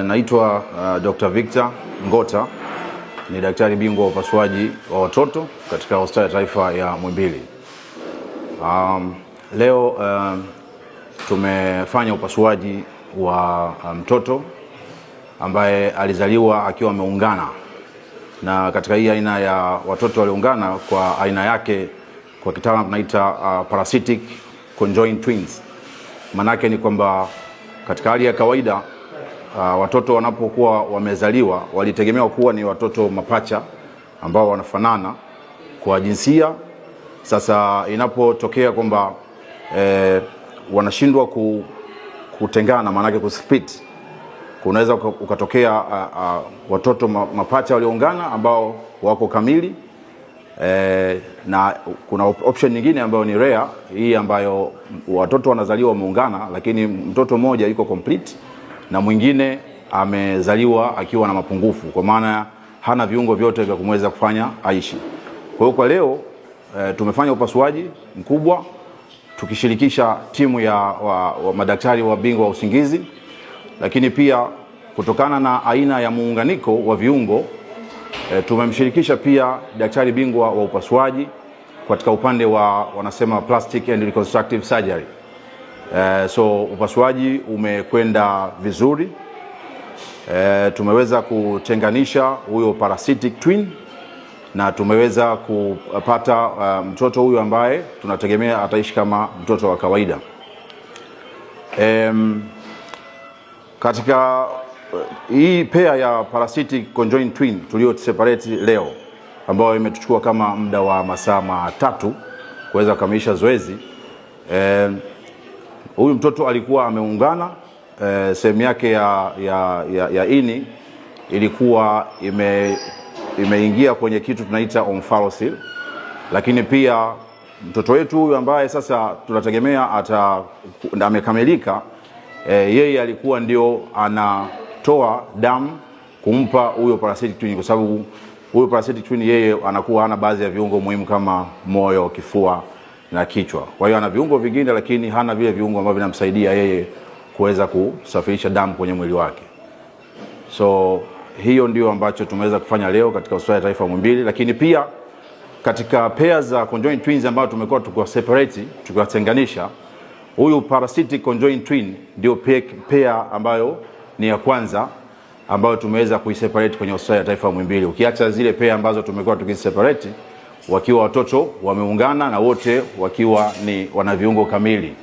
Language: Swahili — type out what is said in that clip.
Naitwa Dr. Victor Ngota, ni daktari bingwa wa upasuaji wa watoto katika Hospitali ya Taifa ya Muhimbili. Leo tumefanya upasuaji wa mtoto ambaye alizaliwa akiwa ameungana, na katika hii aina ya watoto walioungana kwa aina yake kwa kitaalamu tunaita parasitic conjoined twins. Manake ni kwamba katika hali ya kawaida watoto wanapokuwa wamezaliwa walitegemewa kuwa ni watoto mapacha ambao wanafanana kwa jinsia. Sasa inapotokea kwamba wanashindwa kutengana, maanake kusplit, kunaweza ukatokea watoto mapacha walioungana ambao wako kamili, na kuna option nyingine ambayo ni rare, hii ambayo watoto wanazaliwa wameungana lakini mtoto mmoja yuko complete na mwingine amezaliwa akiwa na mapungufu, kwa maana hana viungo vyote vya kumweza kufanya aishi. Kwa hiyo kwa leo tumefanya upasuaji mkubwa tukishirikisha timu ya madaktari wa bingwa wa usingizi, lakini pia kutokana na aina ya muunganiko wa viungo tumemshirikisha pia daktari bingwa wa upasuaji katika upande wa wanasema plastic and reconstructive surgery. So upasuaji umekwenda vizuri. Tumeweza kutenganisha huyo parasitic twin na tumeweza kupata mtoto huyo ambaye tunategemea ataishi kama mtoto wa kawaida. Katika hii pair ya parasitic conjoined twin tulio separate leo, ambayo imetuchukua kama muda wa masaa 3 kuweza kukamilisha zoezi, huyu mtoto alikuwa ameungana, sehemu yake ya ini ilikuwa imeingia kwenye kitu tunaita omphalocele, lakini pia mtoto wetu huyu ambaye sasa tunategemea amekamilika, yeye alikuwa ndio anatoa damu kumpa huyo parasitic twin, kwa sababu huyo parasitic twin yeye anakuwa hana baadhi ya viungo muhimu kama moyo, kifua na kichwa. Kwa hiyo ana viungo vingine lakini hana vile viungo ambavyo vinamsaidia yeye kuweza kusafirisha damu kwenye mwili wake. So hiyo ndio ambacho tumeweza kufanya leo katika Hospitali ya Taifa ya Muhimbili. Lakini pia katika pairs za conjoined twins ambao tumekuwa tukiwatenganisha, huyu parasitic conjoined twin ndio pair ambayo ni ya kwanza ambayo tumeweza kuiseparate kwenye Hospitali ya Taifa ya Muhimbili, ukiacha zile pair ambazo tumekuwa tukiseparate wakiwa watoto wameungana na wote wakiwa wana viungo kamili.